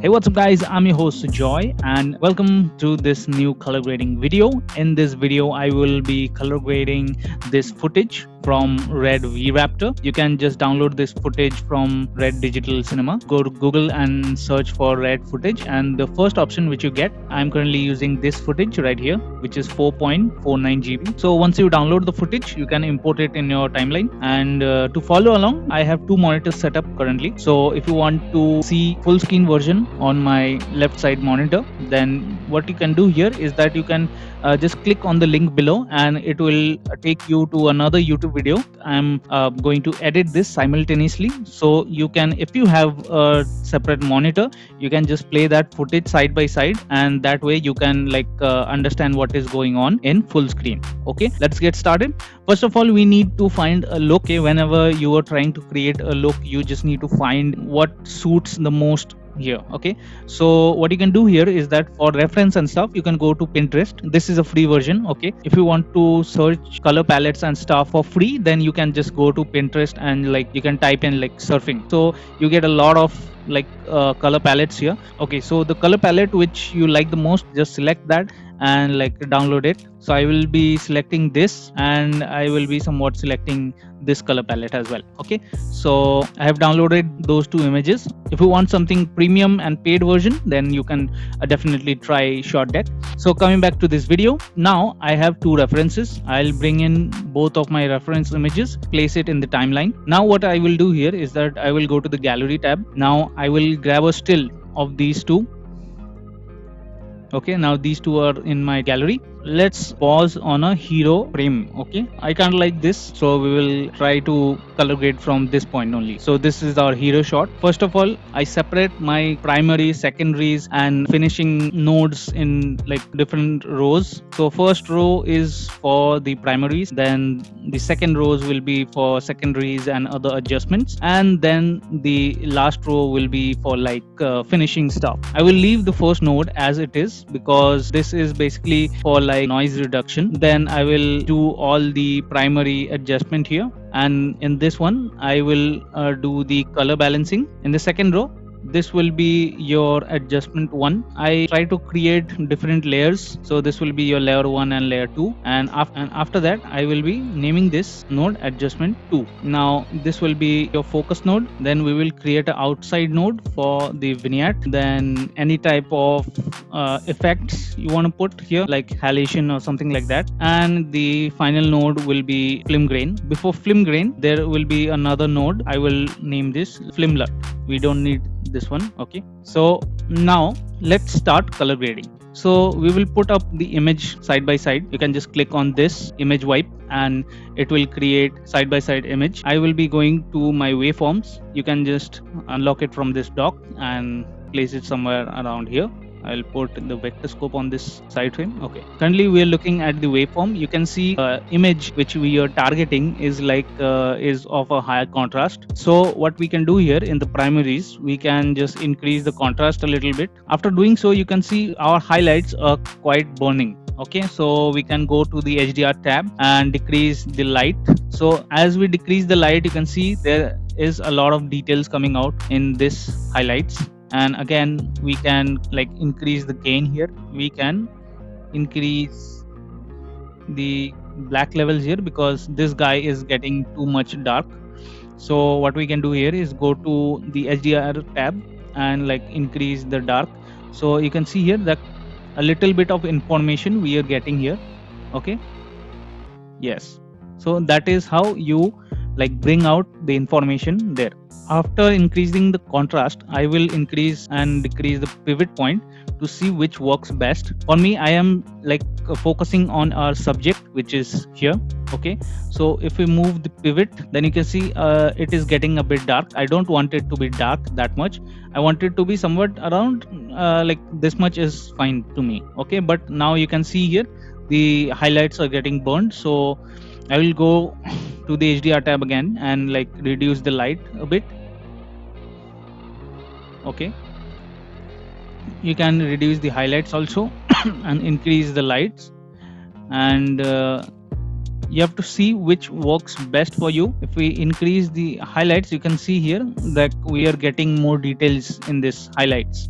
Hey, what's up guys, I'm your host Joy and welcome to this new color grading video. In this video I will be color grading this footage from RED V-RAPTOR. You can just download this footage from RED Digital Cinema. Go to Google and search for RED footage, and the first option which you get, I'm currently using this footage right here, which is 4.49 GB. So once you download the footage, you can import it in your timeline. And to follow along, I have two monitors set up currently. So if you want to see full screen version on my left side monitor, then what you can do here is that you can just click on the link below and it will take you to another YouTube video. I'm going to edit this simultaneously, so you can, if you have a separate monitor, you can just play that footage side by side, and that way you can understand what is going on in full screen. Okay, let's get started. First of all, we need to find a look. Okay, whenever you are trying to create a look, you just need to find what suits the most here. Okay, so what you can do here is that for reference and stuff, you can go to Pinterest. This is a free version. Okay, if you want to search color palettes and stuff for free, then you can just go to Pinterest and you can type in surfing, so you get a lot of color palettes here. Okay, so the color palette which you like the most, just select that and download it. So I will be selecting this, and I will be somewhat selecting this color palette as well. Okay, so I have downloaded those two images. If you want something premium and paid version, then you can definitely try Short Deck. So coming back to this video, now I have two references. I'll bring in both of my reference images, place it in the timeline. Now what I will do here is that I will go to the gallery tab. Now I will grab a still of these two. Okay, now these two are in my gallery. Let's pause on a hero frame. Okay, I can't like this, so we will try to color grade from this point only. So this is our hero shot. First of all, I separate my primaries, secondaries and finishing nodes in different rows. So first row is for the primaries, then the second rows will be for secondaries and other adjustments, and then the last row will be for finishing stuff. I will leave the first node as it is because this is basically for noise reduction. Then I will do all the primary adjustment here, and in this one I will do the color balancing. In the second row, this will be your adjustment 1. I try to create different layers, so this will be your layer 1 and layer 2, and after that I will be naming this node adjustment 2. Now this will be your focus node. Then we will create an outside node for the vignette, then any type of effects you want to put here, like halation or something like that, and the final node will be film grain. Before film grain, there will be another node. I will name this film LUT. We don't need this one. Okay, so now let's start color grading. So we will put up the image side by side. You can just click on this image wipe and it will create side by side image. I will be going to my waveforms. You can just unlock it from this dock and place it somewhere around here. I'll put the vector scope on this side frame. Okay, currently we are looking at the waveform. You can see image which we are targeting is is of a higher contrast. So what we can do here in the primaries, we can just increase the contrast a little bit. After doing so, you can see our highlights are quite burning. Okay, so we can go to the HDR tab and decrease the light. So as we decrease the light, you can see there is a lot of details coming out in this highlights. And again, we can increase the gain here. We can increase the black levels here because this guy is getting too much dark. So what we can do here is go to the HDR tab and increase the dark. So you can see here that a little bit of information we are getting here. Okay, yes, so that is how you bring out the information there. After increasing the contrast, I will increase and decrease the pivot point to see which works best. For me, I am focusing on our subject, which is here. Okay, so if we move the pivot, then you can see it is getting a bit dark. I don't want it to be dark that much. I want it to be somewhat around this much is fine to me. Okay, but now you can see here the highlights are getting burned. So I will go to the HDR tab again and reduce the light a bit. Okay, you can reduce the highlights also and increase the lights, and you have to see which works best for you. If we increase the highlights, you can see here that we are getting more details in this highlights.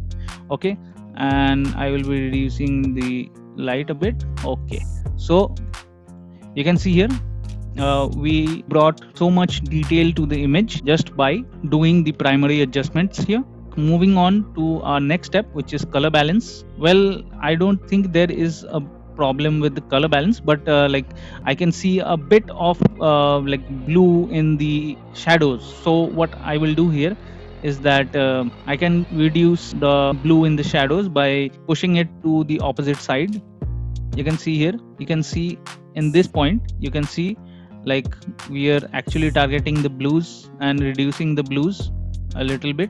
Okay, and I will be reducing the light a bit. Okay, so you can see here we brought so much detail to the image just by doing the primary adjustments here. Moving on to our next step, which is color balance. Well, I don't think there is a problem with the color balance, but like I can see a bit of like blue in the shadows. So what I will do here is that I can reduce the blue in the shadows by pushing it to the opposite side. You can see here, you can see in this point, you can see like we are actually targeting the blues and reducing the blues a little bit.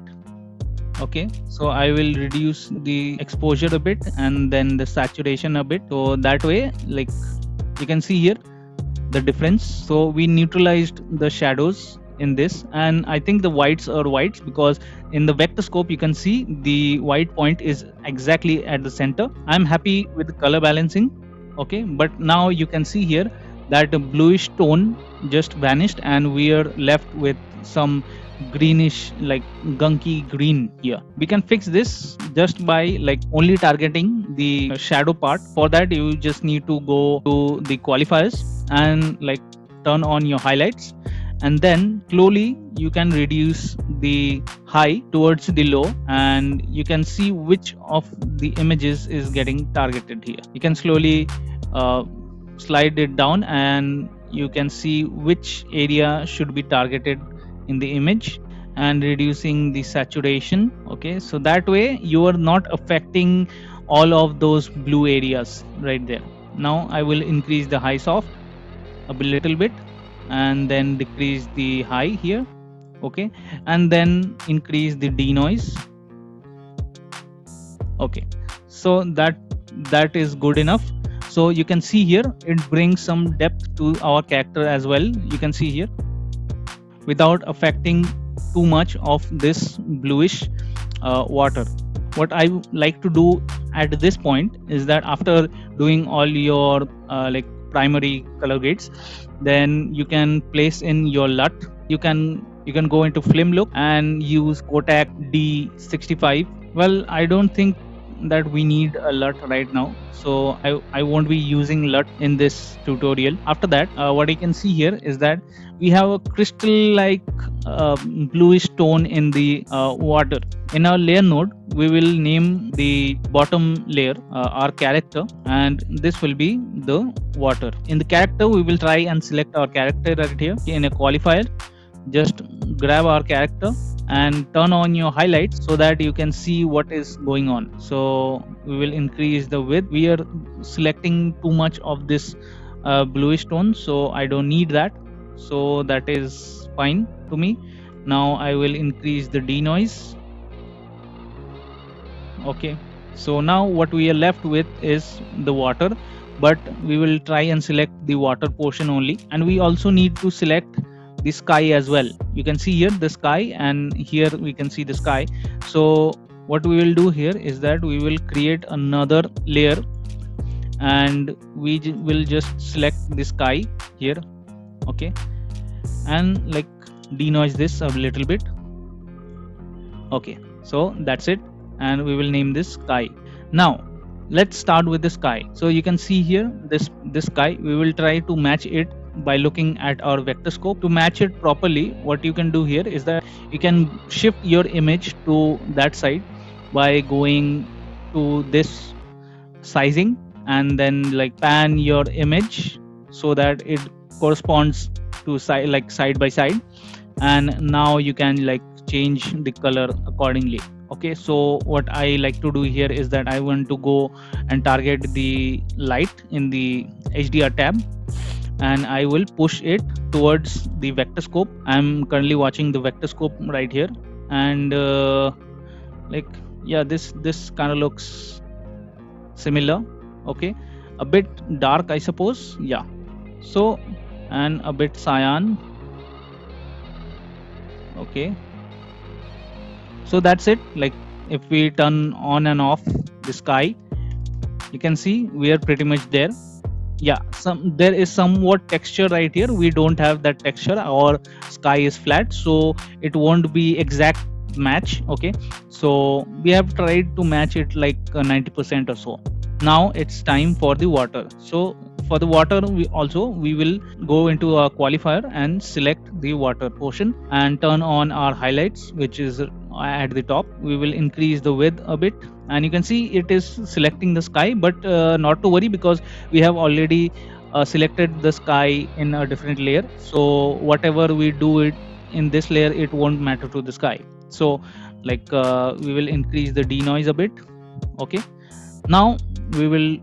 Okay, so I will reduce the exposure a bit and then the saturation a bit, so that way like you can see here the difference. So we neutralized the shadows in this, and I think the whites are whites because in the vector scope you can see the white point is exactly at the center. I'm happy with the color balancing. Okay, but now you can see here that the bluish tone just vanished and we are left with some greenish, like gunky green here. We can fix this just by like only targeting the shadow part. For that you just need to go to the qualifiers and like turn on your highlights, and then slowly you can reduce the high towards the low, and you can see which of the images is getting targeted here. You can slowly slide it down and you can see which area should be targeted in the image, and reducing the saturation. Okay, so that way you are not affecting all of those blue areas right there. Now I will increase the high soft a little bit and then decrease the high here. Okay, and then increase the denoise. Okay, so that is good enough. So you can see here it brings some depth to our character as well. You can see here without affecting too much of this bluish water. What I like to do at this point is that after doing all your like primary color grades, then you can place in your LUT. You can go into film look and use Kotak D65. Well, I don't think that we need a LUT right now, so I won't be using LUT in this tutorial. After that, what I can see here is that we have a crystal like bluish tone in the water. In our layer node, we will name the bottom layer our character, and this will be the water. In the character, we will try and select our character right here. In a qualifier, just grab our character and turn on your highlights so that you can see what is going on. So we will increase the width. We are selecting too much of this bluish tone, so I don't need that, so that is fine to me. Now I will increase the denoise. Okay, so now what we are left with is the water, but we will try and select the water portion only, and we also need to select the sky as well. You can see here the sky, and here we can see the sky. So what we will do here is that we will create another layer and we will just select the sky here. Okay, and like denoise this a little bit. Okay, so that's it, and we will name this sky. Now let's start with the sky. So you can see here this sky. We will try to match it by looking at our vector scope. To match it properly, what you can do here is that you can shift your image to that side by going to this sizing and then like pan your image so that it corresponds to side by side, and now you can like change the color accordingly. Okay, so what I like to do here is that I want to go and target the light in the HDR tab, and I will push it towards the vector scope. I'm currently watching the vector scope right here, and like yeah, this kind of looks similar. Okay, a bit dark I suppose. Yeah, so and a bit cyan. Okay, so that's it. Like if we turn on and off the sky, you can see we are pretty much there. Yeah, there is somewhat texture right here. We don't have that texture. Our sky is flat, so it won't be exact match. Okay, so we have tried to match it like 90% or so. Now it's time for the water. So for the water, we will go into a qualifier and select the water portion and turn on our highlights, which is at the top. We will increase the width a bit, and you can see it is selecting the sky, but not to worry, because we have already selected the sky in a different layer. So whatever we do it in this layer, it won't matter to the sky. So like we will increase the denoise a bit. Okay, now we will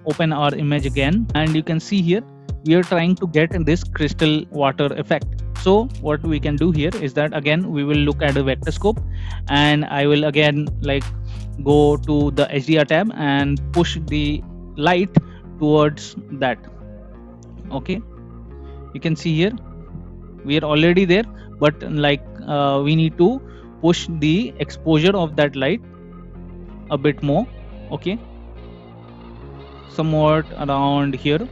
open our image again, and you can see here we are trying to get this crystal water effect. So what we can do here is that again we will look at the vector scope, and I will again like go to the HDR tab and push the light towards that. Okay, you can see here we are already there, but like we need to push the exposure of that light a bit more. Okay, somewhat around here.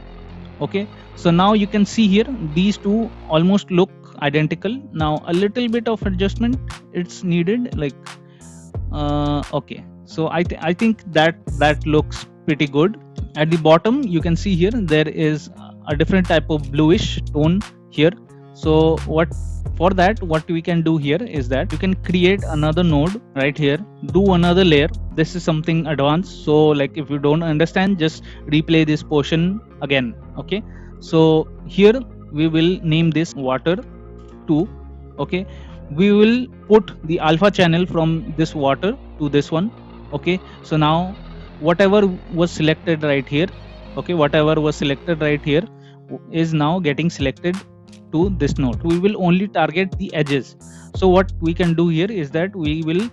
Okay, so now you can see here these two almost look identical. Now a little bit of adjustment it's needed, like okay, so I think that looks pretty good. At the bottom you can see here there is a different type of bluish tone here. So what we can do here is that you can create another node right here, do another layer. This is something advanced, so like if you don't understand, just replay this portion again. Okay, so here we will name this water 2. Okay, we will put the alpha channel from this water to this one. Okay, so now whatever was selected right here, okay, whatever was selected right here is now getting selected to this node. We will only target the edges. So what we can do here is that we will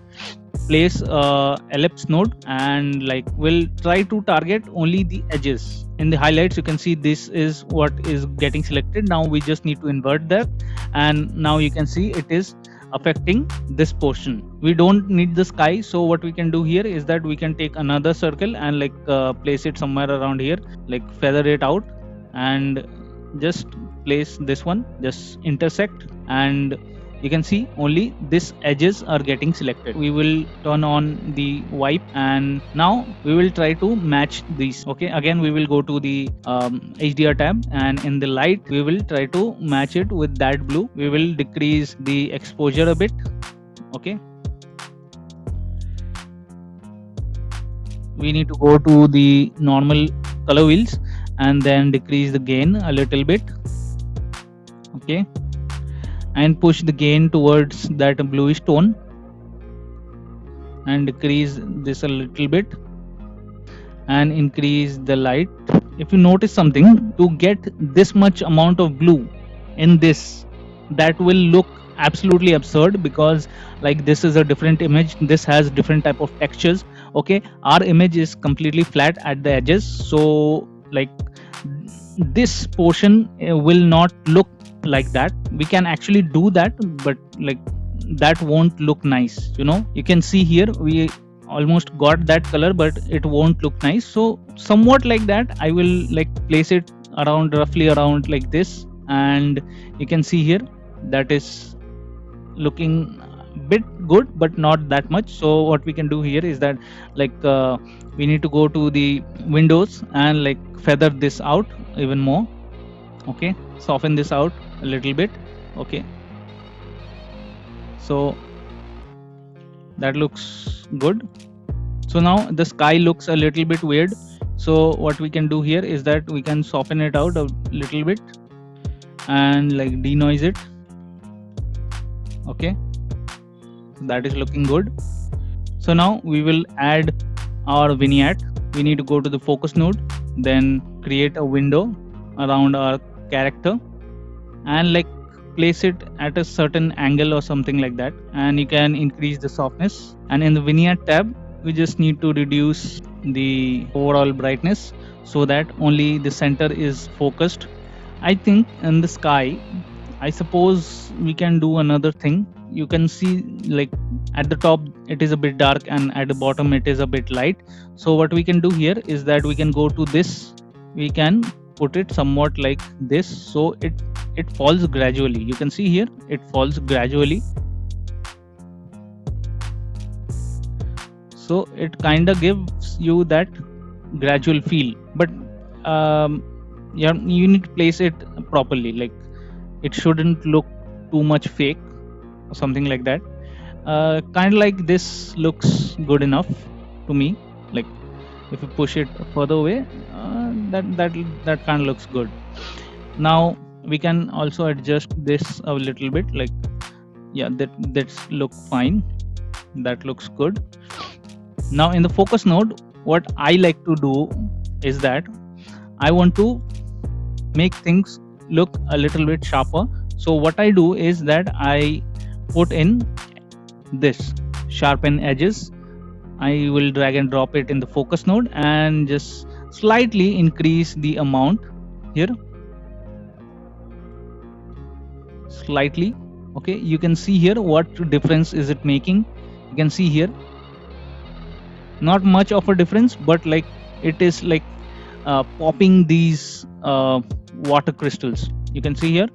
place ellipse node, and like we'll try to target only the edges. In the highlights you can see this is what is getting selected. Now we just need to invert that, and now you can see it is affecting this portion. We don't need the sky, so what we can do here is that we can take another circle and like place it somewhere around here, like feather it out, and just place this one, just intersect, and you can see only this edges are getting selected. We will turn on the wipe, and now we will try to match these. Okay, again we will go to the HDR tab, and in the light we will try to match it with that blue. We will decrease the exposure a bit. Okay, we need to go to the normal color wheels and then decrease the gain a little bit. Okay, and push the gain towards that bluish tone and decrease this a little bit and increase the light. If you notice something, to get this much amount of blue in this, that will look absolutely absurd, because like this is a different image, this has different type of textures. Okay, our image is completely flat at the edges, so like this portion will not look like that. We can actually do that, but like that won't look nice. You can see here we almost got that color, but it won't look nice. So somewhat like that I will like place it around, roughly around like this, and you can see here that is looking a bit good, but not that much. So what we can do here is that like we need to go to the windows and like feather this out even more. Okay, soften this out a little bit. Okay, so that looks good. So now the sky looks a little bit weird, so what we can do here is that we can soften it out a little bit and like denoise it. Okay, that is looking good. So now we will add our vignette. We need to go to the focus node, then create a window around our character and like place it at a certain angle or something like that, and you can increase the softness. And in the vignette tab we just need to reduce the overall brightness so that only the center is focused. I think in the sky, I suppose we can do another thing. You can see like at the top it is a bit dark and at the bottom it is a bit light. So what we can do here is that we can go to this, we can put it somewhat like this, so it falls gradually. You can see here it falls gradually. so it kind of gives you that gradual feel, but you need to place it properly. Like, it shouldn't look too much fake or something like that. Kind of like this looks good enough to me. Like, if you push it further away, that kind of looks good. Now we can also adjust this a little bit. Like, yeah, that's look fine, that looks good. Now in the focus node, what I like to do is that I want to make things look a little bit sharper. So what I do is that I put in this sharpen edges. I will drag and drop it in the focus node and just slightly increase the amount here, slightly. Okay, you can see here what difference is it making. You can see here, not much of a difference, but like it is like popping these water crystals. You can see here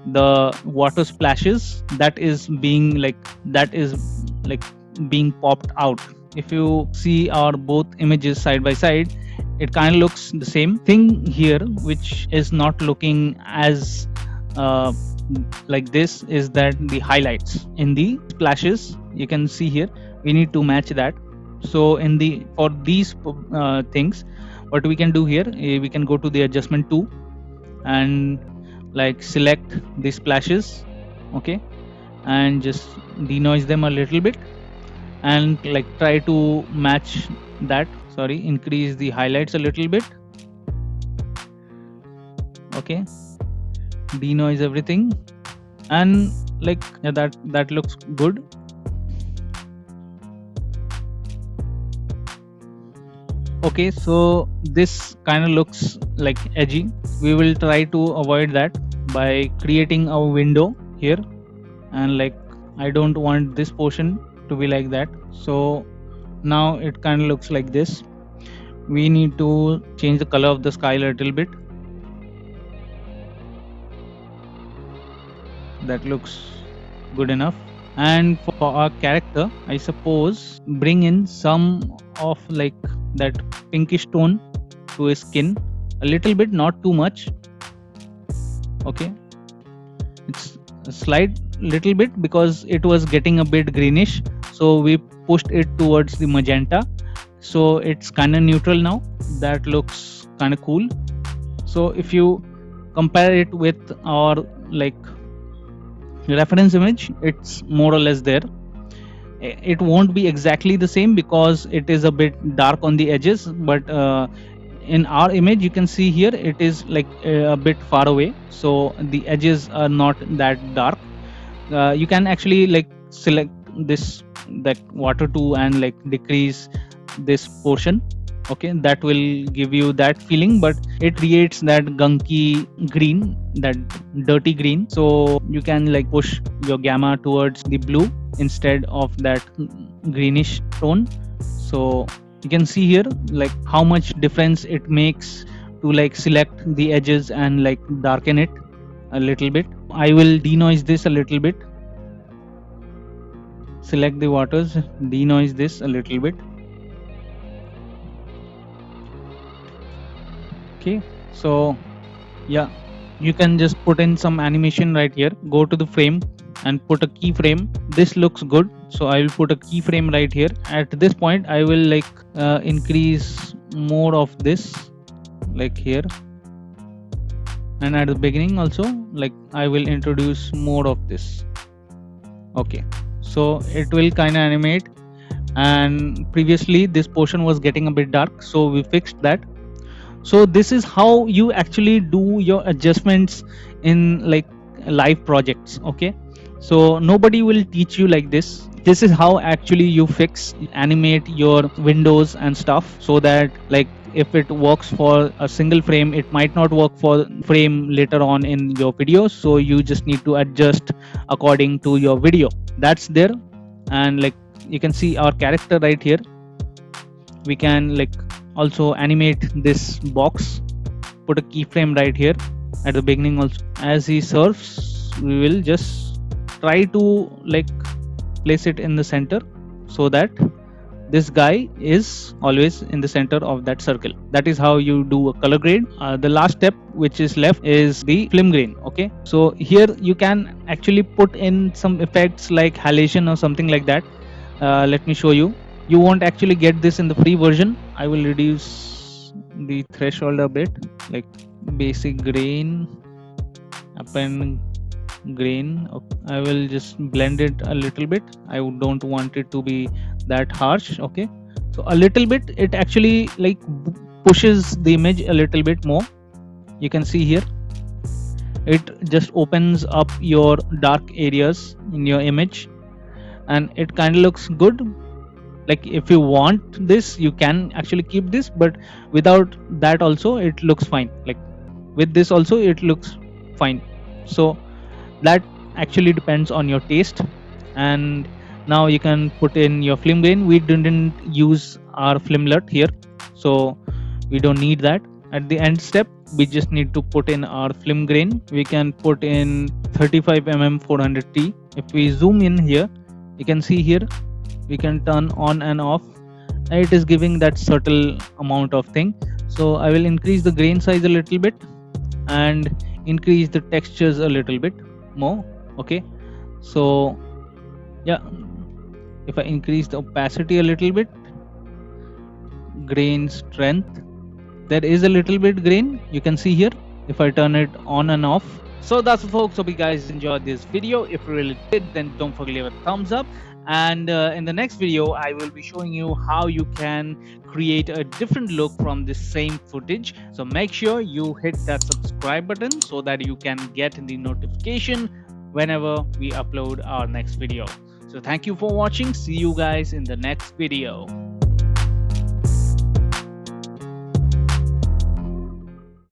the water splashes that is being being popped out. If you see our both images side by side, it kind of looks the same thing here. Which is not looking as like this is that the highlights in the splashes. You can see here we need to match that. So in the for these things, what we can do here, we can go to the adjustment tool and like select the splashes, okay, and just denoise them a little bit and like try to match that. Sorry, increase the highlights a little bit, okay, denoise everything, and like that looks good. Okay, so this kind of looks like edgy. We will try to avoid that by creating a window here, and like I don't want this portion to be like that. So now it kind of looks like this. We need to change the color of the sky a little bit. That looks good enough. And for our character, I suppose bring in some of like that pinkish tone to his skin a little bit, not too much. Okay, it's a slight little bit because it was getting a bit greenish, so we pushed it towards the magenta, so it's kind of neutral now. That looks kind of cool. So if you compare it with our like reference image, it's more or less there. It won't be exactly the same because it is a bit dark on the edges, but in our image you can see here it is like a bit far away, so the edges are not that dark. You can actually like select this that water tool and like decrease this portion, okay, that will give you that feeling, but it creates that gunky green, that dirty green. So you can like push your gamma towards the blue instead of that greenish tone. So you can see here like how much difference it makes to like select the edges and like darken it a little bit. I will denoise this a little bit, select the waters, denoise this a little bit. Okay, so yeah, you can just put in some animation right here. Go to the frame and put a keyframe. This looks good, so I will put a keyframe right here. At this point I will like increase more of this like here, and at the beginning also like I will introduce more of this. Okay, so it will kind of animate, and previously this portion was getting a bit dark, so we fixed that. So this is how you actually do your adjustments in like live projects. Okay, so nobody will teach you like this. This is how actually you fix, animate your windows and stuff, so that like if it works for a single frame, it might not work for frame later on in your video, so you just need to adjust according to your video. That's there. And like you can see our character right here, we can like also animate this box, put a keyframe right here at the beginning also. As he surfs, we will just try to like place it in the center so that this guy is always in the center of that circle. That is how you do a color grade. The last step which is left is the film grain. Okay, so here you can actually put in some effects like halation or something like that. Let me show you. You won't actually get this in the free version. I will reduce the threshold a bit, like basic grain, append grain. I will just blend it a little bit. I don't want it to be that harsh. Okay, so a little bit, it actually like pushes the image a little bit more. You can see here it just opens up your dark areas in your image, and it kind of looks good. Like if you want this, you can actually keep this, but without that also it looks fine. Like with this also it looks fine. So that actually depends on your taste. And now you can put in your film grain. We didn't use our filmlet here, so we don't need that. At the end step, we just need to put in our film grain. We can put in 35mm 400T. If we zoom in here, you can see here we can turn on and off. It is giving that subtle amount of thing. So I will increase the grain size a little bit and increase the textures a little bit more. Okay, so yeah, if I increase the opacity a little bit, grain strength, there is a little bit grain, you can see here if I turn it on and off. So that's it, folks. Hope you guys enjoyed this video. If you really did, then don't forget to leave a thumbs up. And in the next video, I will be showing you how you can create a different look from the same footage. So make sure you hit that subscribe button so that you can get the notification whenever we upload our next video. So thank you for watching. See you guys in the next video.